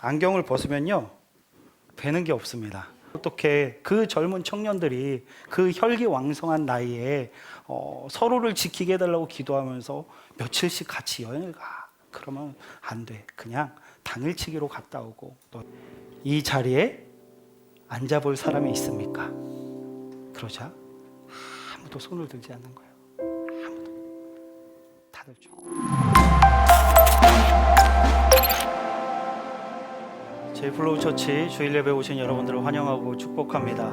안경을 벗으면요, 뵈는 게 없습니다. 어떻게 그 젊은 청년들이 그 혈기왕성한 나이에 서로를 지키게 해달라고 기도하면서 며칠씩 같이 여행을 가? 그러면 안 돼. 그냥 당일치기로 갔다 오고. 또 이 자리에 앉아볼 사람이 있습니까? 그러자 아무도 손을 들지 않는 거예요. 아무도. 다들 좀. 제이플로우 처치 주일 예배 오신 여러분들을 환영하고 축복합니다.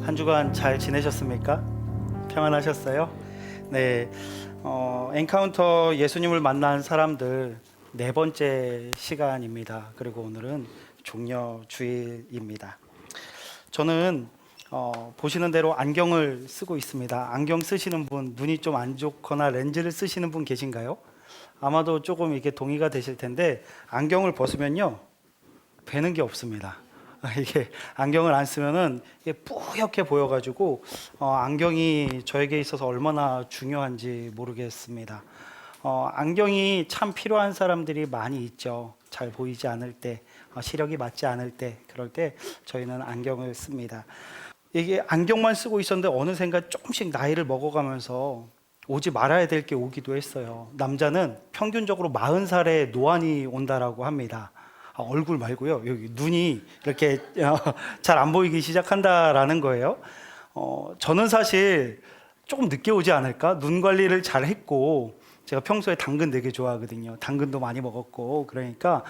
한 주간 잘 지내셨습니까? 평안하셨어요? 네, 엔카운터 예수님을 만난 사람들 네 번째 시간입니다. 그리고 오늘은 종려 주일입니다. 저는 보시는 대로 안경을 쓰고 있습니다. 안경 쓰시는 분, 눈이 좀 안 좋거나 렌즈를 쓰시는 분 계신가요? 아마도 조금 이게 동의가 되실 텐데, 안경을 벗으면요, 뵈는 게 없습니다. 이게 안경을 안 쓰면은 이게 뿌옇게 보여가지고 안경이 저에게 있어서 얼마나 중요한지 모르겠습니다. 안경이 참 필요한 사람들이 많이 있죠. 잘 보이지 않을 때, 시력이 맞지 않을 때, 그럴 때 저희는 안경을 씁니다. 이게 안경만 쓰고 있었는데 어느샌가 조금씩 나이를 먹어가면서 오지 말아야 될 게 오기도 했어요. 남자는 평균적으로 40살에 노안이 온다라고 합니다. 얼굴 말고요, 여기 눈이 이렇게 잘 안 보이기 시작한다라는 거예요. 저는 사실 조금 늦게 오지 않을까? 눈 관리를 잘 했고, 제가 평소에 당근 되게 좋아하거든요. 당근도 많이 먹었고, 그러니까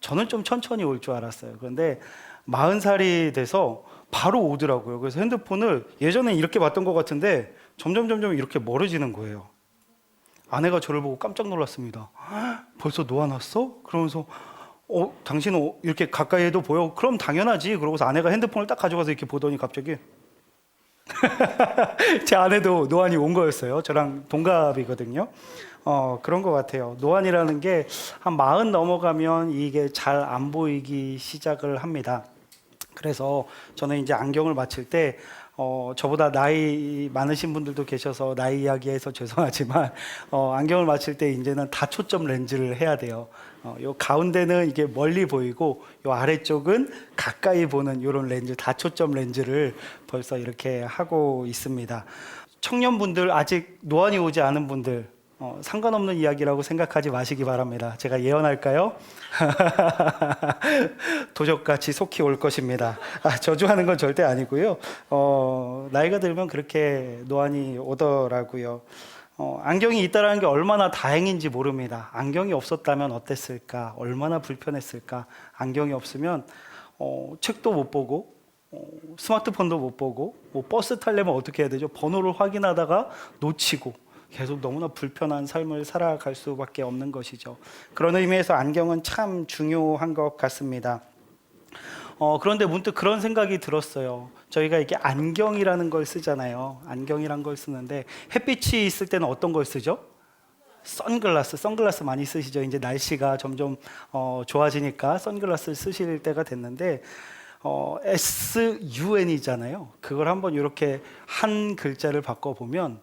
저는 좀 천천히 올 줄 알았어요. 그런데 40살이 돼서 바로 오더라고요. 그래서 핸드폰을 예전에 이렇게 봤던 것 같은데 점점 이렇게 멀어지는 거예요. 아내가 저를 보고 깜짝 놀랐습니다. 벌써 노안 왔어? 그러면서 당신은 이렇게 가까이 해도 보여? 그럼 당연하지. 그러고서 아내가 핸드폰을 딱 가져가서 이렇게 보더니 갑자기 제 아내도 노안이 온 거였어요. 저랑 동갑이거든요. 그런 것 같아요. 노안이라는 게 한 40 넘어가면 이게 잘 안 보이기 시작을 합니다. 그래서 저는 이제 안경을 맞출 때 저보다 나이 많으신 분들도 계셔서 나이 이야기해서 죄송하지만 안경을 맞출 때 이제는 다초점 렌즈를 해야 돼요. 요 가운데는 이게 멀리 보이고 요 아래쪽은 가까이 보는 이런 렌즈, 다초점 렌즈를 벌써 이렇게 하고 있습니다. 청년분들, 아직 노안이 오지 않은 분들, 상관없는 이야기라고 생각하지 마시기 바랍니다. 제가 예언할까요? 도적같이 속히 올 것입니다. 저주하는 건 절대 아니고요. 나이가 들면 그렇게 노안이 오더라고요. 안경이 있다는 게 얼마나 다행인지 모릅니다. 안경이 없었다면 어땠을까? 얼마나 불편했을까? 안경이 없으면 책도 못 보고 스마트폰도 못 보고 버스 타려면 어떻게 해야 되죠? 번호를 확인하다가 놓치고 계속 너무나 불편한 삶을 살아갈 수밖에 없는 것이죠. 그런 의미에서 안경은 참 중요한 것 같습니다. 그런데 문득 그런 생각이 들었어요. 저희가 이게 안경이라는 걸 쓰잖아요. 안경이란 걸 쓰는데 햇빛이 있을 때는 어떤 걸 쓰죠? 선글라스 많이 쓰시죠. 이제 날씨가 점점 좋아지니까 선글라스 쓰실 때가 됐는데 SUN이잖아요. 그걸 한번 이렇게 한 글자를 바꿔보면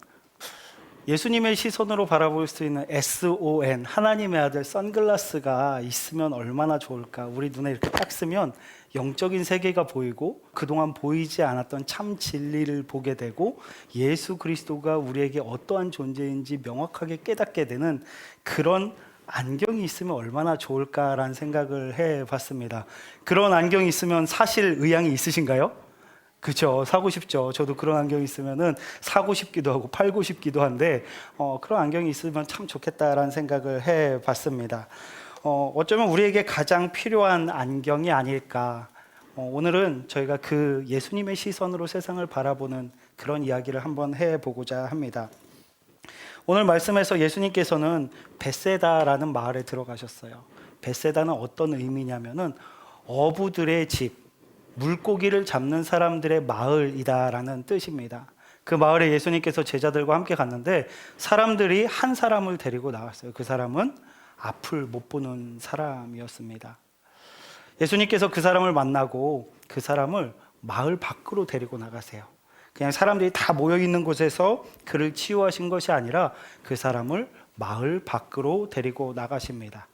예수님의 시선으로 바라볼 수 있는 SON, 하나님의 아들 선글라스가 있으면 얼마나 좋을까. 우리 눈에 이렇게 딱 쓰면 영적인 세계가 보이고 그동안 보이지 않았던 참 진리를 보게 되고 예수 그리스도가 우리에게 어떠한 존재인지 명확하게 깨닫게 되는 그런 안경이 있으면 얼마나 좋을까라는 생각을 해봤습니다. 그런 안경이 있으면 사실 의향이 있으신가요? 그렇죠. 사고 싶죠. 저도 그런 안경이 있으면은 사고 싶기도 하고 팔고 싶기도 한데 그런 안경이 있으면 참 좋겠다라는 생각을 해봤습니다. 어쩌면 우리에게 가장 필요한 안경이 아닐까. 오늘은 저희가 그 예수님의 시선으로 세상을 바라보는 그런 이야기를 한번 해보고자 합니다. 오늘 말씀에서 예수님께서는 벳세다라는 마을에 들어가셨어요. 벳세다는 어떤 의미냐면은 어부들의 집, 물고기를 잡는 사람들의 마을이다라는 뜻입니다. 그 마을에 예수님께서 제자들과 함께 갔는데 사람들이 한 사람을 데리고 나왔어요. 그 사람은 앞을 못 보는 사람이었습니다. 예수님께서 그 사람을 만나고 그 사람을 마을 밖으로 데리고 나가세요. 그냥 사람들이 다 모여 있는 곳에서 그를 치유하신 것이 아니라 그 사람을 마을 밖으로 데리고 나가십니다.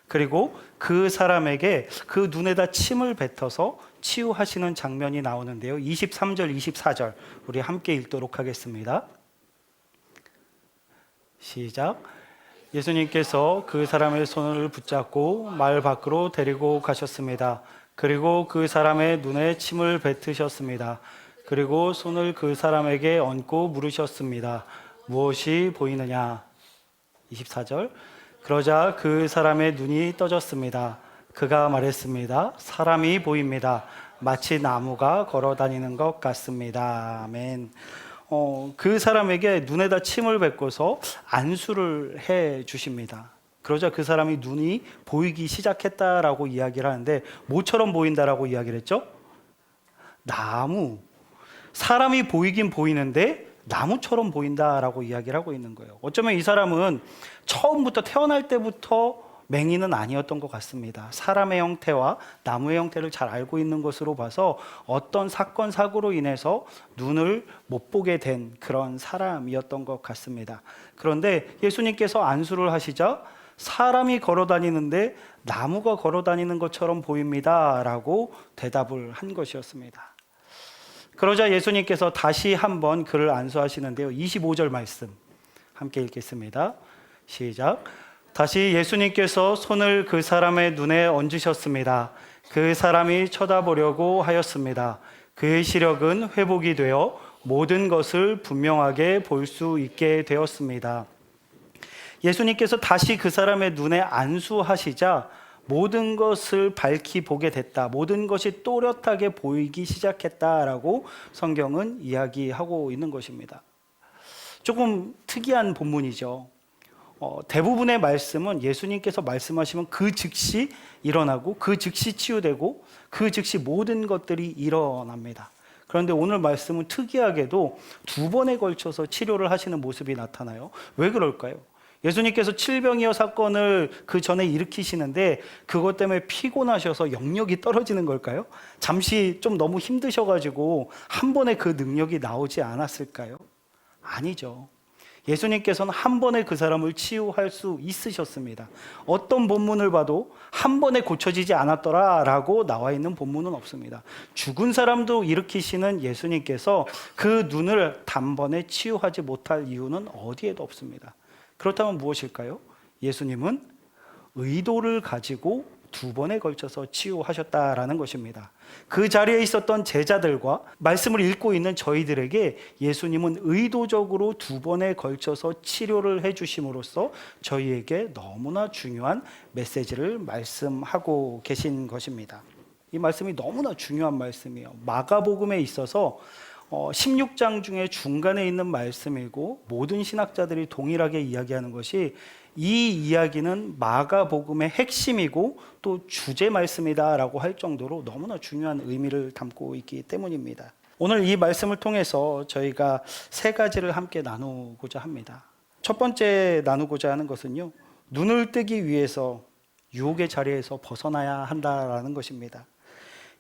그리고 그 사람에게 그 눈에다 침을 뱉어서 치유하시는 장면이 나오는데요. 23절, 24절 우리 함께 읽도록 하겠습니다. 시작. 예수님께서 그 사람의 손을 붙잡고 마을 밖으로 데리고 가셨습니다. 그리고 그 사람의 눈에 침을 뱉으셨습니다. 그리고 손을 그 사람에게 얹고 물으셨습니다. 무엇이 보이느냐? 24절. 그러자 그 사람의 눈이 떠졌습니다. 그가 말했습니다. 사람이 보입니다. 마치 나무가 걸어 다니는 것 같습니다. 아멘. 그 사람에게 눈에다 침을 뱉고서 안수를 해 주십니다. 그러자 그 사람이 눈이 보이기 시작했다라고 이야기를 하는데 뭐처럼 보인다라고 이야기를 했죠? 나무. 사람이 보이긴 보이는데 나무처럼 보인다라고 이야기를 하고 있는 거예요. 어쩌면 이 사람은 처음부터 태어날 때부터 맹인은 아니었던 것 같습니다. 사람의 형태와 나무의 형태를 잘 알고 있는 것으로 봐서 어떤 사건, 사고로 인해서 눈을 못 보게 된 그런 사람이었던 것 같습니다. 그런데 예수님께서 안수를 하시자 사람이 걸어 다니는데 나무가 걸어 다니는 것처럼 보입니다 라고 대답을 한 것이었습니다. 그러자 예수님께서 다시 한번 그를 안수하시는데요. 25절 말씀 함께 읽겠습니다. 시작. 다시 예수님께서 손을 그 사람의 눈에 얹으셨습니다. 그 사람이 쳐다보려고 하였습니다. 그의 시력은 회복이 되어 모든 것을 분명하게 볼 수 있게 되었습니다. 예수님께서 다시 그 사람의 눈에 안수하시자 모든 것을 밝히 보게 됐다. 모든 것이 또렷하게 보이기 시작했다라고 성경은 이야기하고 있는 것입니다. 조금 특이한 본문이죠. 대부분의 말씀은 예수님께서 말씀하시면 그 즉시 일어나고 그 즉시 치유되고 그 즉시 모든 것들이 일어납니다. 그런데 오늘 말씀은 특이하게도 2번에 걸쳐서 치료를 하시는 모습이 나타나요. 왜 그럴까요? 예수님께서 칠병이어 사건을 그 전에 일으키시는데 그것 때문에 피곤하셔서 영역이 떨어지는 걸까요? 잠시 좀 너무 힘드셔가지고 한 번에 그 능력이 나오지 않았을까요? 아니죠. 예수님께서는 한 번에 그 사람을 치유할 수 있으셨습니다. 어떤 본문을 봐도 한 번에 고쳐지지 않았더라라고 나와 있는 본문은 없습니다. 죽은 사람도 일으키시는 예수님께서 그 눈을 단번에 치유하지 못할 이유는 어디에도 없습니다. 그렇다면 무엇일까요? 예수님은 의도를 가지고 2번에 걸쳐서 치유하셨다라는 것입니다. 그 자리에 있었던 제자들과 말씀을 읽고 있는 저희들에게 예수님은 의도적으로 2번에 걸쳐서 치료를 해주심으로써 저희에게 너무나 중요한 메시지를 말씀하고 계신 것입니다. 이 말씀이 너무나 중요한 말씀이에요. 마가복음에 있어서 16장 중에 중간에 있는 말씀이고 모든 신학자들이 동일하게 이야기하는 것이 이 이야기는 마가복음의 핵심이고 또 주제 말씀이다라고 할 정도로 너무나 중요한 의미를 담고 있기 때문입니다. 오늘 이 말씀을 통해서 저희가 3가지를 함께 나누고자 합니다. 첫 번째 나누고자 하는 것은요, 눈을 뜨기 위해서 유혹의 자리에서 벗어나야 한다라는 것입니다.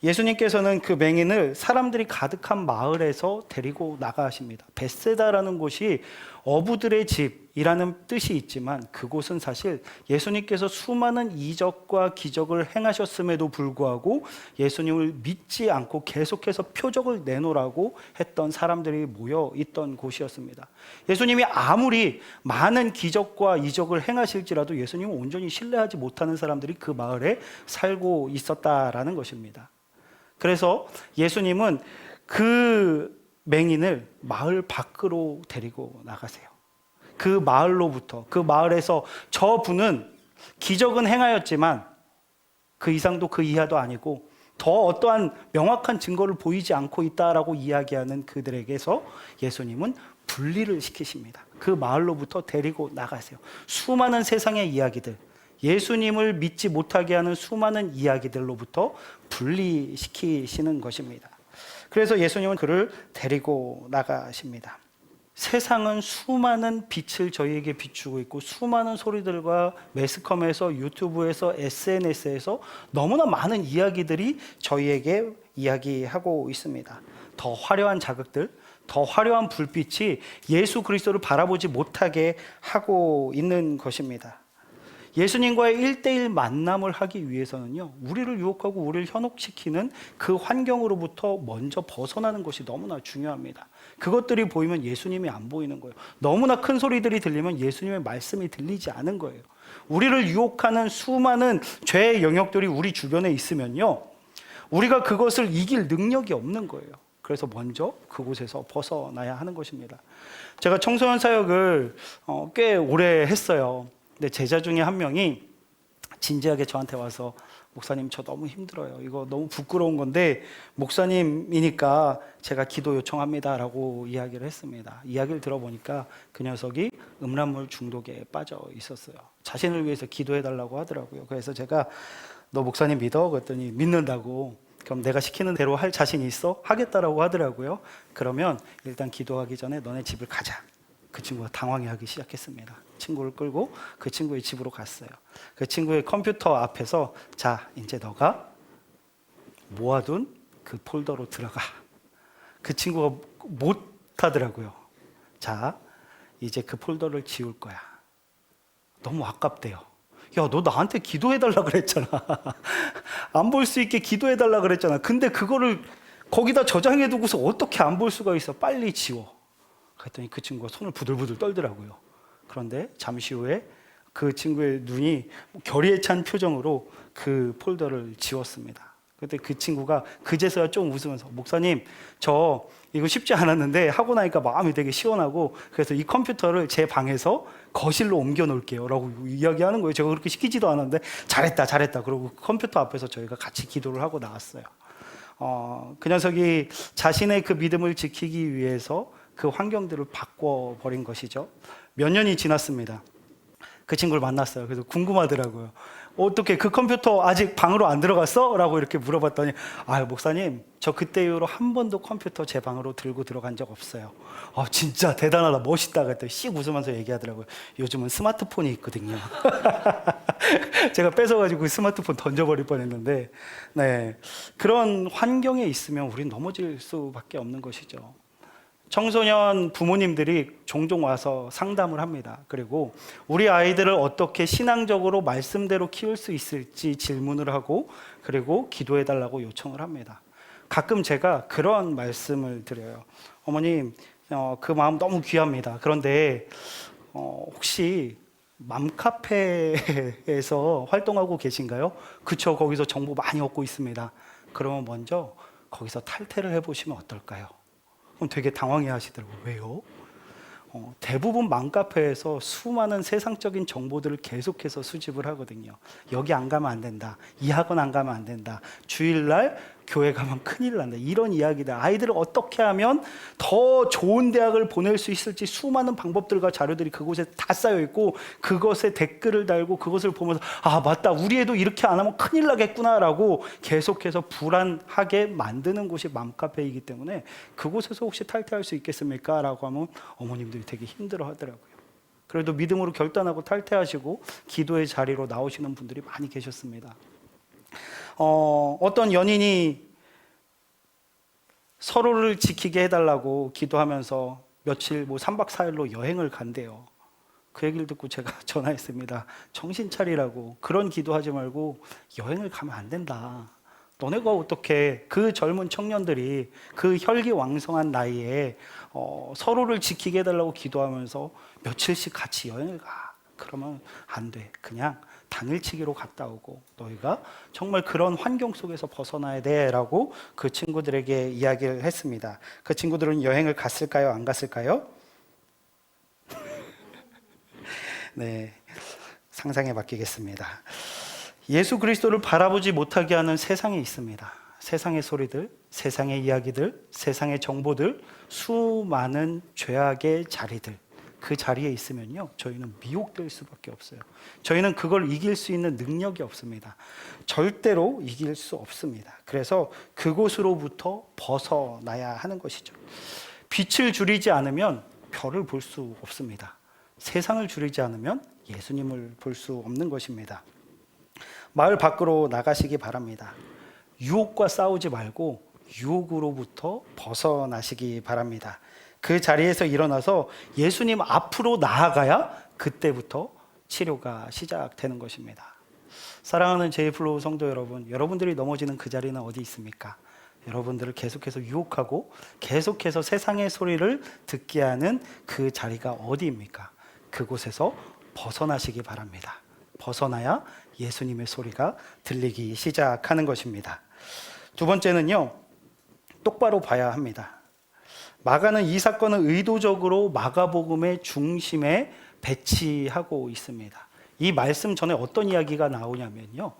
예수님께서는 그 맹인을 사람들이 가득한 마을에서 데리고 나가십니다. 벳세다라는 곳이 어부들의 집이라는 뜻이 있지만 그곳은 사실 예수님께서 수많은 이적과 기적을 행하셨음에도 불구하고 예수님을 믿지 않고 계속해서 표적을 내놓으라고 했던 사람들이 모여 있던 곳이었습니다. 예수님이 아무리 많은 기적과 이적을 행하실지라도 예수님을 온전히 신뢰하지 못하는 사람들이 그 마을에 살고 있었다라는 것입니다. 그래서 예수님은 그 맹인을 마을 밖으로 데리고 나가세요. 그 마을로부터, 그 마을에서 저분은 기적은 행하였지만 그 이상도 그 이하도 아니고 더 어떠한 명확한 증거를 보이지 않고 있다라고 이야기하는 그들에게서 예수님은 분리를 시키십니다. 그 마을로부터 데리고 나가세요. 수많은 세상의 이야기들, 예수님을 믿지 못하게 하는 수많은 이야기들로부터 분리시키시는 것입니다. 그래서 예수님은 그를 데리고 나가십니다. 세상은 수많은 빛을 저희에게 비추고 있고 수많은 소리들과 매스컴에서 유튜브에서 SNS에서 너무나 많은 이야기들이 저희에게 이야기하고 있습니다. 더 화려한 자극들, 더 화려한 불빛이 예수 그리스도를 바라보지 못하게 하고 있는 것입니다. 예수님과의 1대1 만남을 하기 위해서는요, 우리를 유혹하고 우리를 현혹시키는 그 환경으로부터 먼저 벗어나는 것이 너무나 중요합니다. 그것들이 보이면 예수님이 안 보이는 거예요. 너무나 큰 소리들이 들리면 예수님의 말씀이 들리지 않은 거예요. 우리를 유혹하는 수많은 죄의 영역들이 우리 주변에 있으면요, 우리가 그것을 이길 능력이 없는 거예요. 그래서 먼저 그곳에서 벗어나야 하는 것입니다. 제가 청소년 사역을 꽤 오래 했어요. 근데 제자 중에 한 명이 진지하게 저한테 와서, 목사님 저 너무 힘들어요. 이거 너무 부끄러운 건데 목사님이니까 제가 기도 요청합니다 라고 이야기를 했습니다. 이야기를 들어보니까 그 녀석이 음란물 중독에 빠져 있었어요. 자신을 위해서 기도해 달라고 하더라고요. 그래서 제가 너 목사님 믿어? 그랬더니 믿는다고. 그럼 내가 시키는 대로 할 자신이 있어? 하겠다라고 하더라고요. 그러면 일단 기도하기 전에 너네 집을 가자. 그 친구가 당황해하기 시작했습니다. 친구를 끌고 그 친구의 집으로 갔어요. 그 친구의 컴퓨터 앞에서, 자, 이제 너가 모아둔 그 폴더로 들어가. 그 친구가 못 하더라고요. 자, 이제 그 폴더를 지울 거야. 너무 아깝대요. 야, 너 나한테 기도해달라 그랬잖아. 안 볼 수 있게 기도해달라 그랬잖아. 근데 그거를 거기다 저장해두고서 어떻게 안 볼 수가 있어? 빨리 지워. 그랬더니 그 친구가 손을 부들부들 떨더라고요. 그런데 잠시 후에 그 친구의 눈이 결의에 찬 표정으로 그 폴더를 지웠습니다. 그때 그 친구가 그제서야 좀 웃으면서, 목사님 저 이거 쉽지 않았는데 하고 나니까 마음이 되게 시원하고, 그래서 이 컴퓨터를 제 방에서 거실로 옮겨 놓을게요 라고 이야기하는 거예요. 제가 그렇게 시키지도 않았는데 잘했다 그러고 컴퓨터 앞에서 저희가 같이 기도를 하고 나왔어요. 그 녀석이 자신의 그 믿음을 지키기 위해서 그 환경들을 바꿔버린 것이죠. 몇 년이 지났습니다. 그 친구를 만났어요. 그래서 궁금하더라고요. 어떻게 그 컴퓨터 아직 방으로 안 들어갔어? 라고 이렇게 물어봤더니, 목사님 저 그때 이후로 한 번도 컴퓨터 제 방으로 들고 들어간 적 없어요. 진짜 대단하다, 멋있다 그랬더니 씩 웃으면서 얘기하더라고요. 요즘은 스마트폰이 있거든요. 제가 뺏어가지고 스마트폰 던져버릴 뻔했는데, 네, 그런 환경에 있으면 우린 넘어질 수밖에 없는 것이죠. 청소년 부모님들이 종종 와서 상담을 합니다. 그리고 우리 아이들을 어떻게 신앙적으로 말씀대로 키울 수 있을지 질문을 하고, 그리고 기도해달라고 요청을 합니다. 가끔 제가 그런 말씀을 드려요. 어머님, 그 마음 너무 귀합니다. 그런데 혹시 맘카페에서 활동하고 계신가요? 그쵸, 거기서 정보 많이 얻고 있습니다. 그러면 먼저 거기서 탈퇴를 해보시면 어떨까요? 그럼 되게 당황해 하시더라고요. 왜요? 대부분 맘카페에서 수많은 세상적인 정보들을 계속해서 수집을 하거든요. 여기 안 가면 안 된다. 이 학원 안 가면 안 된다. 주일날 교회 가면 큰일 난다. 이런 이야기들. 아이들을 어떻게 하면 더 좋은 대학을 보낼 수 있을지 수많은 방법들과 자료들이 그곳에 다 쌓여 있고, 그것에 댓글을 달고 그것을 보면서, 맞다, 우리 애도 이렇게 안 하면 큰일 나겠구나라고 계속해서 불안하게 만드는 곳이 맘카페이기 때문에, 그곳에서 혹시 탈퇴할 수 있겠습니까? 라고 하면 어머님들이 되게 힘들어 하더라고요. 그래도 믿음으로 결단하고 탈퇴하시고 기도의 자리로 나오시는 분들이 많이 계셨습니다. 어떤 연인이 서로를 지키게 해달라고 기도하면서 며칠 3박 4일로 여행을 간대요. 그 얘기를 듣고 제가 전화했습니다. 정신 차리라고. 그런 기도하지 말고 여행을 가면 안 된다. 너네가 어떻게 그 젊은 청년들이 그 혈기왕성한 나이에 서로를 지키게 해달라고 기도하면서 며칠씩 같이 여행을 가. 그러면 안 돼. 그냥 당일치기로 갔다 오고, 너희가 정말 그런 환경 속에서 벗어나야 돼 라고 그 친구들에게 이야기를 했습니다. 그 친구들은 여행을 갔을까요? 안 갔을까요? 네, 상상에 맡기겠습니다. 예수 그리스도를 바라보지 못하게 하는 세상이 있습니다. 세상의 소리들, 세상의 이야기들, 세상의 정보들, 수많은 죄악의 자리들, 그 자리에 있으면요, 저희는 미혹될 수밖에 없어요. 저희는 그걸 이길 수 있는 능력이 없습니다. 절대로 이길 수 없습니다. 그래서 그곳으로부터 벗어나야 하는 것이죠. 빛을 줄이지 않으면 별을 볼 수 없습니다. 세상을 줄이지 않으면 예수님을 볼 수 없는 것입니다. 마을 밖으로 나가시기 바랍니다. 유혹과 싸우지 말고 유혹으로부터 벗어나시기 바랍니다. 그 자리에서 일어나서 예수님 앞으로 나아가야 그때부터 치료가 시작되는 것입니다. 사랑하는 제이플로우 성도 여러분, 여러분들이 넘어지는 그 자리는 어디 있습니까? 여러분들을 계속해서 유혹하고 계속해서 세상의 소리를 듣게 하는 그 자리가 어디입니까? 그곳에서 벗어나시기 바랍니다. 벗어나야 예수님의 소리가 들리기 시작하는 것입니다. 두 번째는요, 똑바로 봐야 합니다. 마가는 이 사건을 의도적으로 마가복음의 중심에 배치하고 있습니다. 이 말씀 전에 어떤 이야기가 나오냐면요,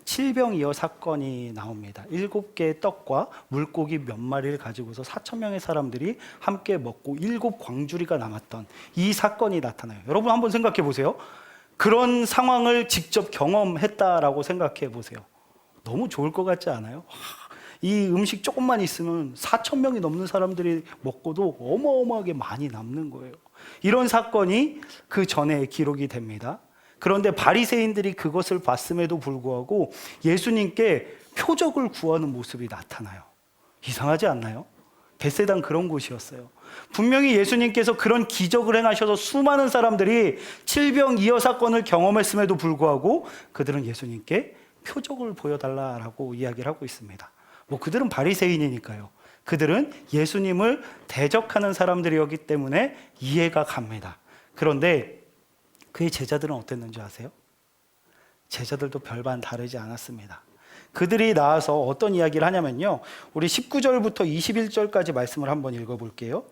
칠병이어 사건이 나옵니다. 7개의 떡과 물고기 몇 마리를 가지고서 4,000명의 사람들이 함께 먹고 7광주리가 남았던 이 사건이 나타나요. 여러분 한번 생각해 보세요. 그런 상황을 직접 경험했다라고 생각해 보세요. 너무 좋을 것 같지 않아요? 이 음식 조금만 있으면 4,000명이 넘는 사람들이 먹고도 어마어마하게 많이 남는 거예요. 이런 사건이 그 전에 기록이 됩니다. 그런데 바리새인들이 그것을 봤음에도 불구하고 예수님께 표적을 구하는 모습이 나타나요. 이상하지 않나요? 벳세다는 그런 곳이었어요. 분명히 예수님께서 그런 기적을 행하셔서 수많은 사람들이 칠병이어 사건을 경험했음에도 불구하고 그들은 예수님께 표적을 보여달라라고 이야기를 하고 있습니다. 그들은 바리새인이니까요. 그들은 예수님을 대적하는 사람들이었기 때문에 이해가 갑니다. 그런데 그의 제자들은 어땠는지 아세요? 제자들도 별반 다르지 않았습니다. 그들이 나와서 어떤 이야기를 하냐면요, 우리 19절부터 21절까지 말씀을 한번 읽어볼게요.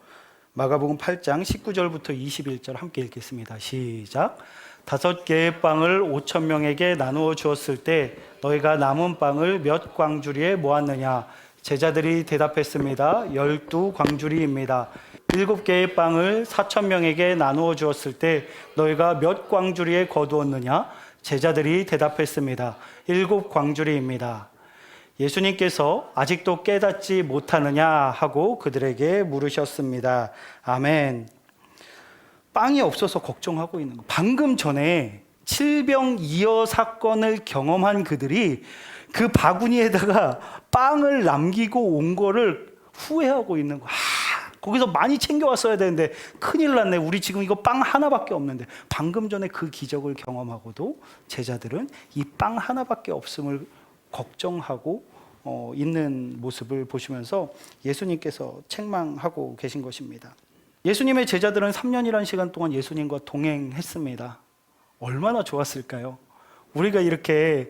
마가복음 8장 19절부터 21절 함께 읽겠습니다. 시작. 5개의 빵을 5,000명에게 나누어 주었을 때 너희가 남은 빵을 몇 광주리에 모았느냐? 제자들이 대답했습니다. 12광주리입니다. 7개의 빵을 4,000명에게 나누어 주었을 때 너희가 몇 광주리에 거두었느냐? 제자들이 대답했습니다. 7광주리입니다. 예수님께서 아직도 깨닫지 못하느냐 하고 그들에게 물으셨습니다. 아멘. 빵이 없어서 걱정하고 있는 거. 방금 전에 칠병이어 사건을 경험한 그들이 그 바구니에다가 빵을 남기고 온 거를 후회하고 있는 거. 거기서 많이 챙겨왔어야 되는데 큰일 났네. 우리 지금 이거 빵 하나밖에 없는데. 방금 전에 그 기적을 경험하고도 제자들은 이 빵 하나밖에 없음을 걱정하고 있는 모습을 보시면서 예수님께서 책망하고 계신 것입니다. 예수님의 제자들은 3년이라는 시간 동안 예수님과 동행했습니다. 얼마나 좋았을까요? 우리가 이렇게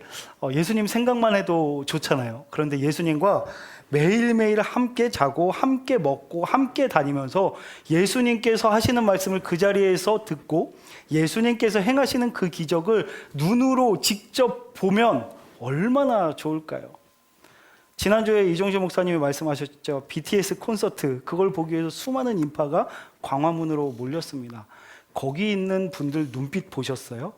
예수님 생각만 해도 좋잖아요. 그런데 예수님과 매일매일 함께 자고 함께 먹고 함께 다니면서 예수님께서 하시는 말씀을 그 자리에서 듣고 예수님께서 행하시는 그 기적을 눈으로 직접 보면 얼마나 좋을까요? 지난주에 이종실 목사님이 말씀하셨죠. BTS 콘서트, 그걸 보기 위해서 수많은 인파가 광화문으로 몰렸습니다. 거기 있는 분들 눈빛 보셨어요?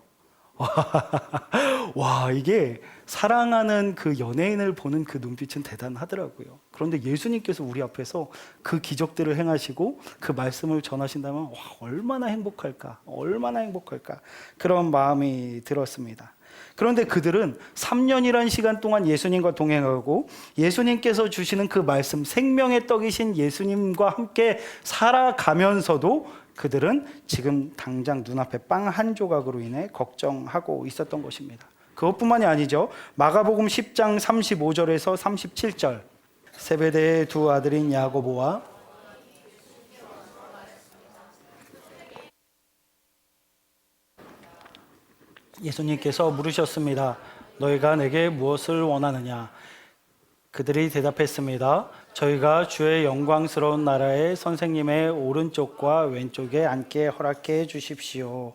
와, 이게 사랑하는 그 연예인을 보는 그 눈빛은 대단하더라고요. 그런데 예수님께서 우리 앞에서 그 기적들을 행하시고 그 말씀을 전하신다면 와, 얼마나 행복할까, 얼마나 행복할까, 그런 마음이 들었습니다. 그런데 그들은 3년이라는 시간 동안 예수님과 동행하고 예수님께서 주시는 그 말씀, 생명의 떡이신 예수님과 함께 살아가면서도 그들은 지금 당장 눈앞에 빵 한 조각으로 인해 걱정하고 있었던 것입니다. 그것뿐만이 아니죠. 마가복음 10장 35절에서 37절, 세베대의 두 아들인 야고보와 예수님께서 물으셨습니다. 너희가 내게 무엇을 원하느냐? 그들이 대답했습니다. 저희가 주의 영광스러운 나라의 선생님의 오른쪽과 왼쪽에 앉게 허락해 주십시오.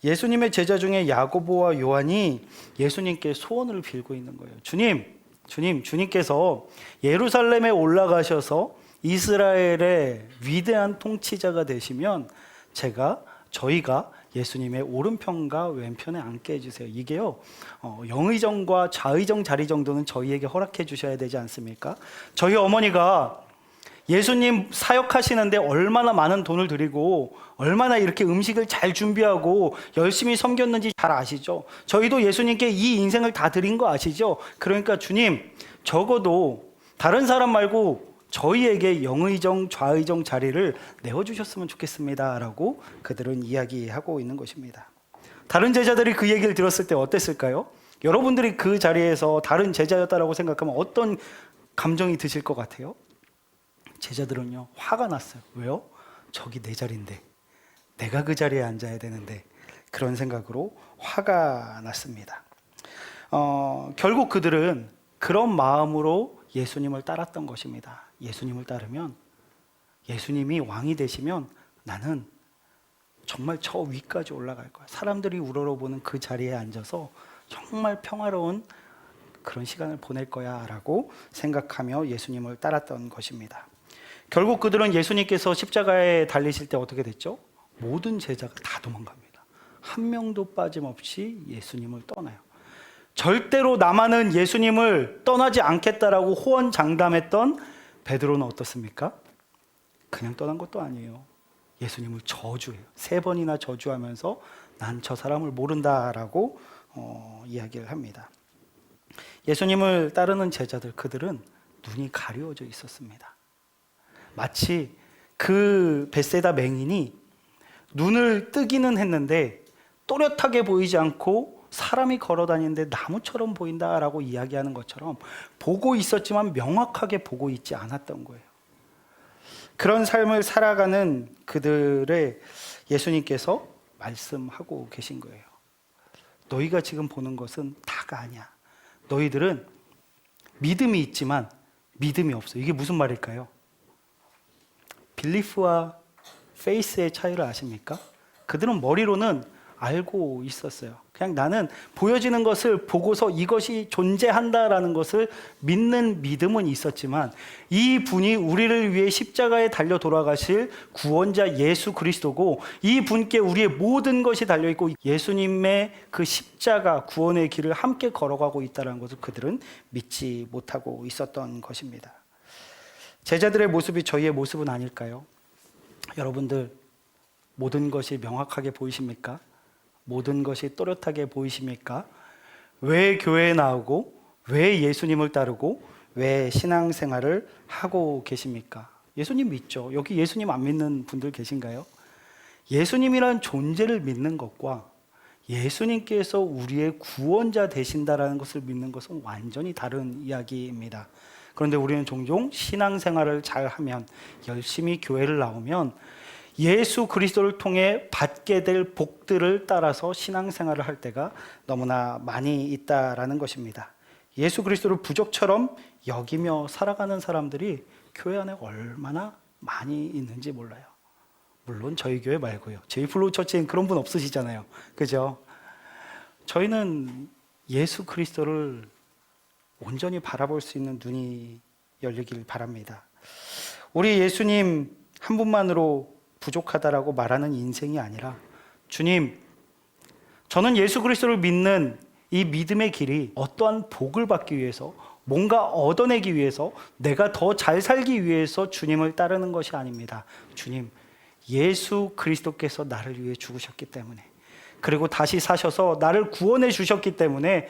예수님의 제자 중에 야고보와 요한이 예수님께 소원을 빌고 있는 거예요. 주님께서 예루살렘에 올라가셔서 이스라엘의 위대한 통치자가 되시면 저희가 예수님의 오른편과 왼편에 앉게 해주세요. 이게요, 영의정과 좌의정 자리 정도는 저희에게 허락해 주셔야 되지 않습니까? 저희 어머니가 예수님 사역하시는데 얼마나 많은 돈을 들이고 얼마나 이렇게 음식을 잘 준비하고 열심히 섬겼는지 잘 아시죠? 저희도 예수님께 이 인생을 다 드린 거 아시죠? 그러니까 주님, 적어도 다른 사람 말고 저희에게 영의정, 좌의정 자리를 내어주셨으면 좋겠습니다 라고 그들은 이야기하고 있는 것입니다. 다른 제자들이 그 얘기를 들었을 때 어땠을까요? 여러분들이 그 자리에서 다른 제자였다라고 생각하면 어떤 감정이 드실 것 같아요? 제자들은요, 화가 났어요. 왜요? 저기 내 자리인데, 내가 그 자리에 앉아야 되는데, 그런 생각으로 화가 났습니다. 결국 그들은 그런 마음으로 예수님을 따랐던 것입니다. 예수님을 따르면, 예수님이 왕이 되시면 나는 정말 저 위까지 올라갈 거야. 사람들이 우러러보는 그 자리에 앉아서 정말 평화로운 그런 시간을 보낼 거야 라고 생각하며 예수님을 따랐던 것입니다. 결국 그들은 예수님께서 십자가에 달리실 때 어떻게 됐죠? 모든 제자가 다 도망갑니다. 한 명도 빠짐없이 예수님을 떠나요. 절대로 나만은 예수님을 떠나지 않겠다라고 호언장담했던 베드로는 어떻습니까? 그냥 떠난 것도 아니에요. 예수님을 저주해요. 3번이나 저주하면서 난 저 사람을 모른다라고 이야기를 합니다. 예수님을 따르는 제자들, 그들은 눈이 가려워져 있었습니다. 마치 그 벳세다 맹인이 눈을 뜨기는 했는데 또렷하게 보이지 않고 사람이 걸어 다니는데 나무처럼 보인다라고 이야기하는 것처럼 보고 있었지만 명확하게 보고 있지 않았던 거예요. 그런 삶을 살아가는 그들의 예수님께서 말씀하고 계신 거예요. 너희가 지금 보는 것은 다가 아니야. 너희들은 믿음이 있지만 믿음이 없어. 이게 무슨 말일까요? 빌리프와 페이스의 차이를 아십니까? 그들은 머리로는 알고 있었어요. 그냥 나는 보여지는 것을 보고서 이것이 존재한다라는 것을 믿는 믿음은 있었지만, 이 분이 우리를 위해 십자가에 달려 돌아가실 구원자 예수 그리스도고, 이 분께 우리의 모든 것이 달려있고 예수님의 그 십자가 구원의 길을 함께 걸어가고 있다는 것을 그들은 믿지 못하고 있었던 것입니다. 제자들의 모습이 저희의 모습은 아닐까요? 여러분들, 모든 것이 명확하게 보이십니까? 모든 것이 또렷하게 보이십니까? 왜 교회에 나오고, 왜 예수님을 따르고, 왜 신앙생활을 하고 계십니까? 예수님 믿죠? 여기 예수님 안 믿는 분들 계신가요? 예수님이란 존재를 믿는 것과 예수님께서 우리의 구원자 되신다라는 것을 믿는 것은 완전히 다른 이야기입니다. 그런데 우리는 종종 신앙생활을 잘하면, 열심히 교회를 나오면 예수 그리스도를 통해 받게 될 복들을 따라서 신앙생활을 할 때가 너무나 많이 있다라는 것입니다. 예수 그리스도를 부족처럼 여기며 살아가는 사람들이 교회 안에 얼마나 많이 있는지 몰라요. 물론 저희 교회 말고요. 저희 플로우 처치엔 그런 분 없으시잖아요. 그죠? 저희는 예수 그리스도를 온전히 바라볼 수 있는 눈이 열리길 바랍니다. 우리 예수님 한 분만으로 부족하다라고 말하는 인생이 아니라, 주님, 저는 예수 그리스도를 믿는 이 믿음의 길이 어떠한 복을 받기 위해서, 뭔가 얻어내기 위해서, 내가 더 잘 살기 위해서 주님을 따르는 것이 아닙니다. 주님, 예수 그리스도께서 나를 위해 죽으셨기 때문에, 그리고 다시 사셔서 나를 구원해 주셨기 때문에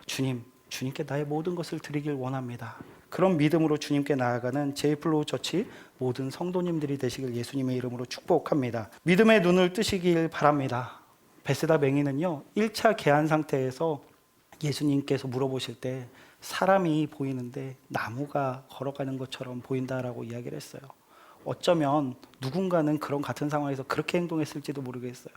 주님께 나의 모든 것을 드리길 원합니다. 그런 믿음으로 주님께 나아가는 제이플로우 처치 모든 성도님들이 되시길 예수님의 이름으로 축복합니다. 믿음의 눈을 뜨시길 바랍니다. 벳세다 맹인은요, 1차 개안 상태에서 예수님께서 물어보실 때 사람이 보이는데 나무가 걸어가는 것처럼 보인다라고 이야기를 했어요. 어쩌면 누군가는 그런 같은 상황에서 그렇게 행동했을지도 모르겠어요.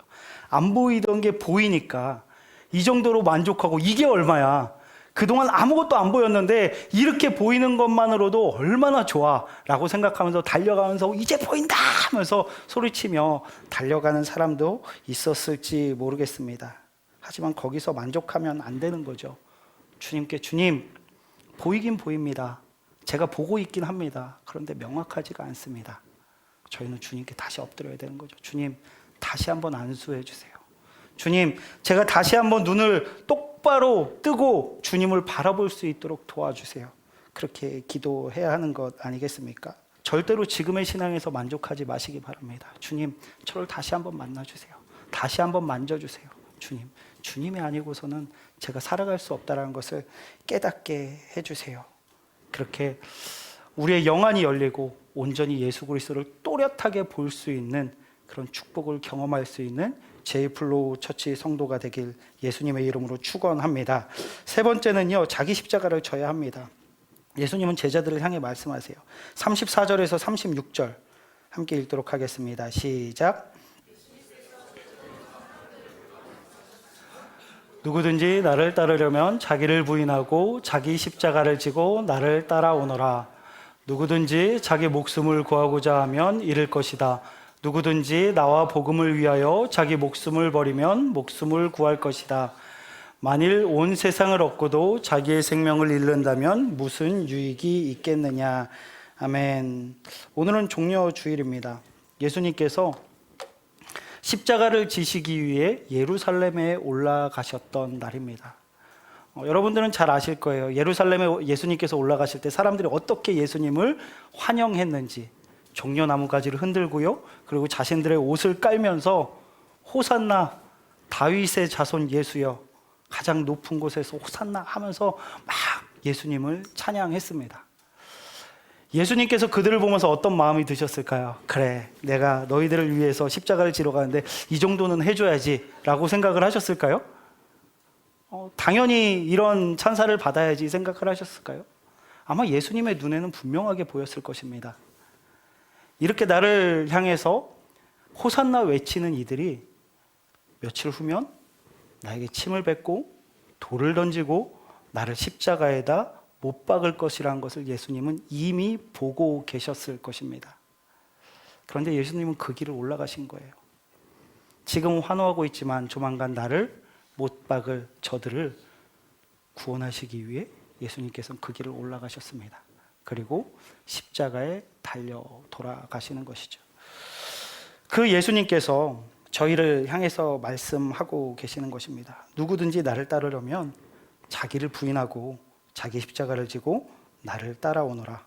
안 보이던 게 보이니까 이 정도로 만족하고, 이게 얼마야, 그동안 아무것도 안 보였는데 이렇게 보이는 것만으로도 얼마나 좋아 라고 생각하면서 달려가면서 이제 보인다 하면서 소리치며 달려가는 사람도 있었을지 모르겠습니다. 하지만 거기서 만족하면 안 되는 거죠. 주님께, 주님, 보이긴 보입니다. 제가 보고 있긴 합니다. 그런데 명확하지가 않습니다. 저희는 주님께 다시 엎드려야 되는 거죠. 주님, 다시 한번 안수해 주세요. 주님, 제가 다시 한번 눈을 똑바로 뜨고 주님을 바라볼 수 있도록 도와주세요. 그렇게 기도해야 하는 것 아니겠습니까? 절대로 지금의 신앙에서 만족하지 마시기 바랍니다. 주님, 저를 다시 한번 만나주세요. 다시 한번 만져주세요. 주님이 아니고서는 제가 살아갈 수 없다는 것을 깨닫게 해주세요. 그렇게 우리의 영안이 열리고 온전히 예수 그리스도를 또렷하게 볼 수 있는 그런 축복을 경험할 수 있는 제이플로우 처치 성도가 되길 예수님의 이름으로 축원합니다. 세 번째는요, 자기 십자가를 져야 합니다. 예수님은 제자들을 향해 말씀하세요. 34절에서 36절 함께 읽도록 하겠습니다. 시작. 누구든지 나를 따르려면 자기를 부인하고 자기 십자가를 지고 나를 따라오너라. 누구든지 자기 목숨을 구하고자 하면 잃을 것이다. 누구든지 나와 복음을 위하여 자기 목숨을 버리면 목숨을 구할 것이다. 만일 온 세상을 얻고도 자기의 생명을 잃는다면 무슨 유익이 있겠느냐. 아멘. 오늘은 종려 주일입니다. 예수님께서 십자가를 지시기 위해 예루살렘에 올라가셨던 날입니다. 여러분들은 잘 아실 거예요. 예루살렘에 예수님께서 올라가실 때 사람들이 어떻게 예수님을 환영했는지. 종려나무 가지를 흔들고요, 그리고 자신들의 옷을 깔면서 호산나 다윗의 자손 예수여, 가장 높은 곳에서 호산나 하면서 막 예수님을 찬양했습니다. 예수님께서 그들을 보면서 어떤 마음이 드셨을까요? 그래, 내가 너희들을 위해서 십자가를 지러 가는데 이 정도는 해줘야지 라고 생각을 하셨을까요? 당연히 이런 찬사를 받아야지 생각을 하셨을까요? 아마 예수님의 눈에는 분명하게 보였을 것입니다. 이렇게 나를 향해서 호산나 외치는 이들이 며칠 후면 나에게 침을 뱉고 돌을 던지고 나를 십자가에다 못 박을 것이라는 것을 예수님은 이미 보고 계셨을 것입니다. 그런데 예수님은 그 길을 올라가신 거예요. 지금 환호하고 있지만 조만간 나를 못 박을 저들을 구원하시기 위해 예수님께서는 그 길을 올라가셨습니다. 그리고 십자가에 달려 돌아가시는 것이죠. 그 예수님께서 저희를 향해서 말씀하고 계시는 것입니다. 누구든지 나를 따르려면 자기를 부인하고 자기 십자가를 지고 나를 따라오너라.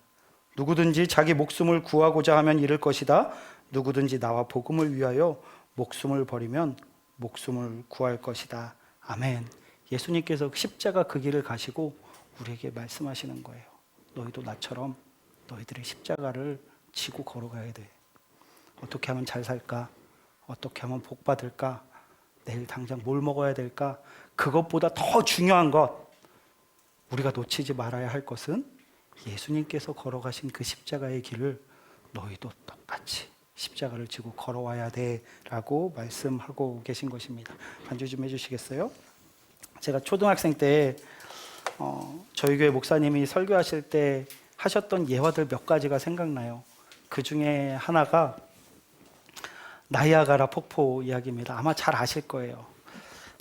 누구든지 자기 목숨을 구하고자 하면 잃을 것이다. 누구든지 나와 복음을 위하여 목숨을 버리면 목숨을 구할 것이다. 아멘. 예수님께서 십자가 그 길을 가시고 우리에게 말씀하시는 거예요. 너희도 나처럼 너희들의 십자가를 지고 걸어가야 돼. 어떻게 하면 잘 살까? 어떻게 하면 복 받을까? 내일 당장 뭘 먹어야 될까? 그것보다 더 중요한 것, 우리가 놓치지 말아야 할 것은 예수님께서 걸어가신 그 십자가의 길을 너희도 똑같이 십자가를 지고 걸어와야 돼 라고 말씀하고 계신 것입니다. 반주 좀 해주시겠어요? 제가 초등학생 때 저희 교회 목사님이 설교하실 때 하셨던 예화들 몇 가지가 생각나요. 그 중에 하나가 나이아가라 폭포 이야기입니다. 아마 잘 아실 거예요.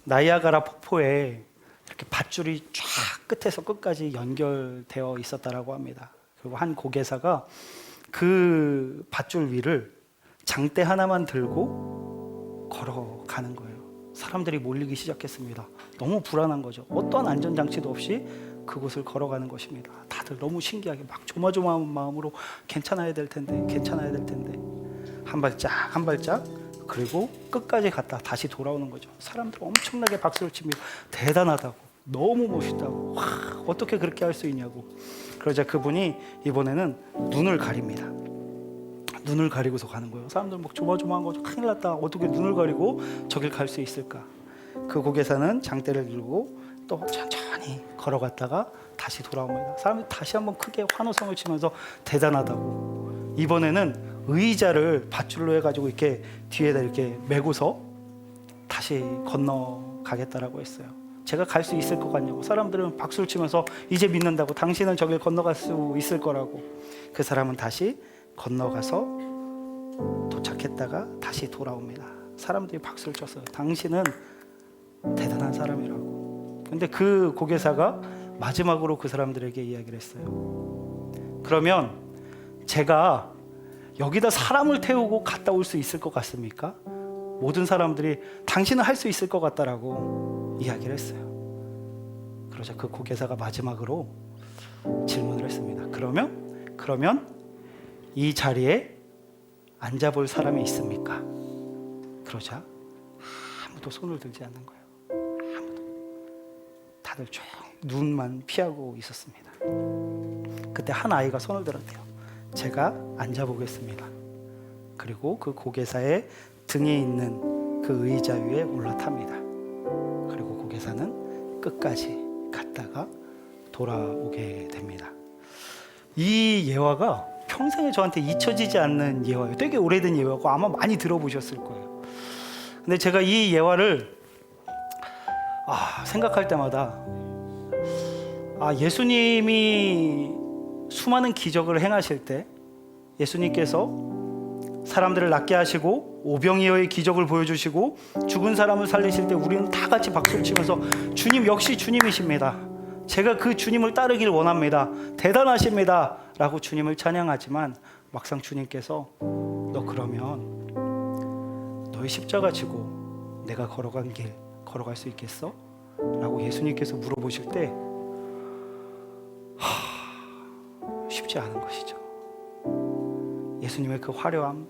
나이아가라 폭포에 이렇게 밧줄이 쫙 끝에서 끝까지 연결되어 있었다라고 합니다. 그리고 한 고개사가 그 밧줄 위를 장대 하나만 들고 걸어가는 거예요. 사람들이 몰리기 시작했습니다. 너무 불안한 거죠. 어떠한 안전장치도 없이 그곳을 걸어가는 것입니다. 다들 너무 신기하게 막 조마조마한 마음으로 괜찮아야 될 텐데 한 발짝 한 발짝, 그리고 끝까지 갔다 다시 돌아오는 거죠. 사람들 엄청나게 박수를 칩니다. 대단하다고, 너무 멋있다고, 와, 어떻게 그렇게 할 수 있냐고. 그러자 그분이 이번에는 눈을 가립니다. 눈을 가리고서 가는 거예요. 사람들 막 조마조마한 거죠. 큰일 났다, 어떻게 눈을 가리고 저길 갈 수 있을까. 그 고개사는 장대를 들고 또 천천히 걸어갔다가 다시 돌아옵니다. 사람들이 다시 한번 크게 환호성을 치면서 대단하다고. 이번에는 의자를 밧줄로 해가지고 이렇게 뒤에다 이렇게 메고서 다시 건너가겠다라고 했어요. 제가 갈 수 있을 것 같냐고. 사람들은 박수를 치면서 이제 믿는다고, 당신은 저길 건너갈 수 있을 거라고. 그 사람은 다시 건너가서 도착했다가 다시 돌아옵니다. 사람들이 박수를 쳤어요. 당신은 대단한 사람이라고. 근데 그 고개사가 마지막으로 그 사람들에게 이야기를 했어요. 그러면 제가 여기다 사람을 태우고 갔다 올 수 있을 것 같습니까? 모든 사람들이 당신은 할 수 있을 것 같다라고 이야기를 했어요. 그러자 그 고개사가 마지막으로 질문을 했습니다. 그러면 이 자리에 앉아볼 사람이 있습니까? 그러자 아무도 손을 들지 않는 거예요. 아무도. 다들 쭉 눈만 피하고 있었습니다. 그때 한 아이가 손을 들었대요. 제가 앉아보겠습니다. 그리고 그 고개사의 등에 있는 그 의자 위에 올라탑니다. 그리고 그 계산은 끝까지 갔다가 돌아오게 됩니다. 이 예화가 평생에 저한테 잊혀지지 않는 예화예요. 되게 오래된 예화고 아마 많이 들어보셨을 거예요. 근데 제가 이 예화를 생각할 때마다 예수님이 수많은 기적을 행하실 때 예수님께서 사람들을 낫게 하시고 오병이어의 기적을 보여주시고 죽은 사람을 살리실 때 우리는 다 같이 박수를 치면서 주님 역시 주님이십니다. 제가 그 주님을 따르길 원합니다. 대단하십니다. 라고 주님을 찬양하지만 막상 주님께서 너 그러면 너의 십자가 지고 내가 걸어간 길 걸어갈 수 있겠어? 라고 예수님께서 물어보실 때 쉽지 않은 것이죠. 예수님의 그 화려함,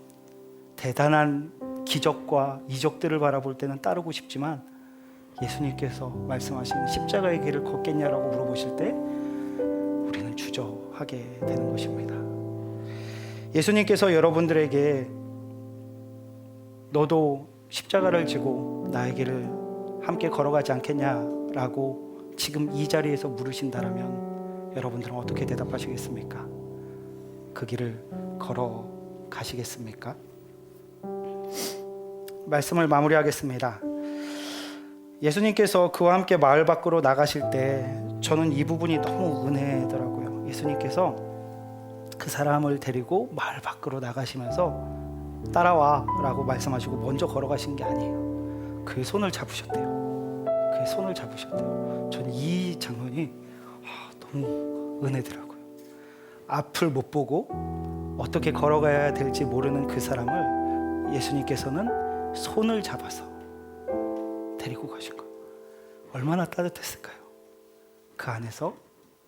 대단한 기적과 이적들을 바라볼 때는 따르고 싶지만 예수님께서 말씀하시는 십자가의 길을 걷겠냐라고 물어보실 때 우리는 주저하게 되는 것입니다. 예수님께서 여러분들에게 너도 십자가를 지고 나의 길을 함께 걸어가지 않겠냐라고 지금 이 자리에서 물으신다라면 여러분들은 어떻게 대답하시겠습니까? 그 길을 걸어가시겠습니까? 말씀을 마무리하겠습니다. 예수님께서 그와 함께 마을 밖으로 나가실 때 저는 이 부분이 너무 은혜더라고요. 예수님께서 그 사람을 데리고 마을 밖으로 나가시면서 따라와 라고 말씀하시고 먼저 걸어가신 게 아니에요. 그의 손을 잡으셨대요. 그의 손을 잡으셨대요. 전 이 장면이 너무 은혜더라고요. 앞을 못 보고 어떻게 걸어가야 될지 모르는 그 사람을 예수님께서는 손을 잡아서 데리고 가신 거. 얼마나 따뜻했을까요? 그 안에서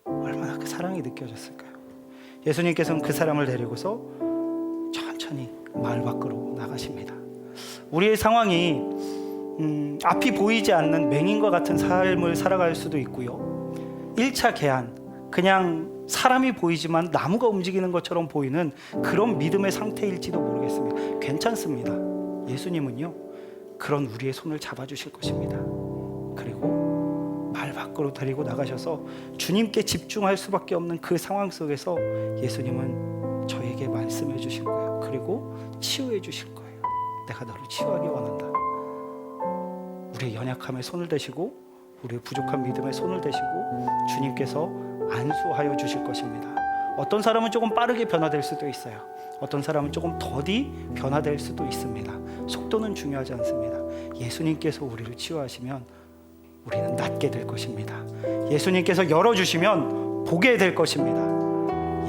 얼마나 그 사랑이 느껴졌을까요? 예수님께서는 그 사람을 데리고서 천천히 마을 밖으로 나가십니다. 우리의 상황이 앞이 보이지 않는 맹인과 같은 삶을 살아갈 수도 있고요. 1차 계한, 그냥 사람이 보이지만 나무가 움직이는 것처럼 보이는 그런 믿음의 상태일지도 모르겠습니다. 괜찮습니다. 예수님은요, 그런 우리의 손을 잡아주실 것입니다. 그리고 말 밖으로 데리고 나가셔서 주님께 집중할 수밖에 없는 그 상황 속에서 예수님은 저에게 말씀해 주신 거예요. 그리고 치유해 주실 거예요. 내가 너를 치유하기 원한다. 우리의 연약함에 손을 대시고 우리의 부족한 믿음에 손을 대시고 주님께서 안수하여 주실 것입니다. 어떤 사람은 조금 빠르게 변화될 수도 있어요. 어떤 사람은 조금 더디 변화될 수도 있습니다. 속도는 중요하지 않습니다. 예수님께서 우리를 치유하시면 우리는 낫게 될 것입니다. 예수님께서 열어주시면 보게 될 것입니다.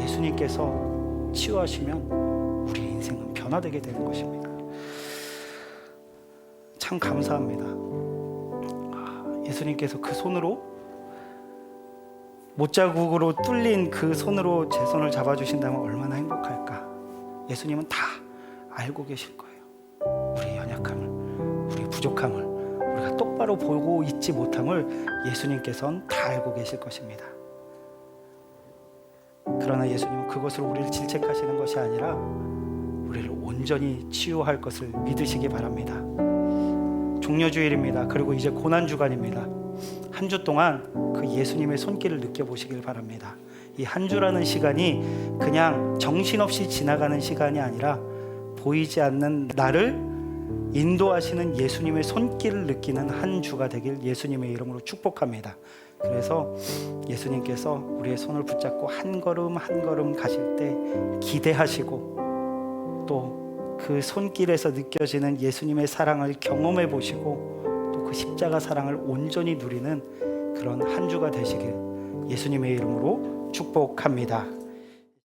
예수님께서 치유하시면 우리의 인생은 변화되게 되는 것입니다. 참 감사합니다. 예수님께서 그 손으로 못자국으로 뚫린 그 손으로 제 손을 잡아주신다면 얼마나 행복할까. 예수님은 다 알고 계실 거예요. 우리의 연약함을, 우리의 부족함을, 우리가 똑바로 보고 있지 못함을 예수님께서는 다 알고 계실 것입니다. 그러나 예수님은 그것으로 우리를 질책하시는 것이 아니라 우리를 온전히 치유할 것을 믿으시기 바랍니다. 종려주일입니다. 그리고 이제 고난주간입니다. 한 주 동안 그 예수님의 손길을 느껴보시길 바랍니다. 이 한 주라는 시간이 그냥 정신없이 지나가는 시간이 아니라 보이지 않는 나를 인도하시는 예수님의 손길을 느끼는 한 주가 되길 예수님의 이름으로 축복합니다. 그래서 예수님께서 우리의 손을 붙잡고 한 걸음 한 걸음 가실 때 기대하시고 또 그 손길에서 느껴지는 예수님의 사랑을 경험해 보시고 또 그 십자가 사랑을 온전히 누리는 그런 한 주가 되시길 예수님의 이름으로 축복합니다.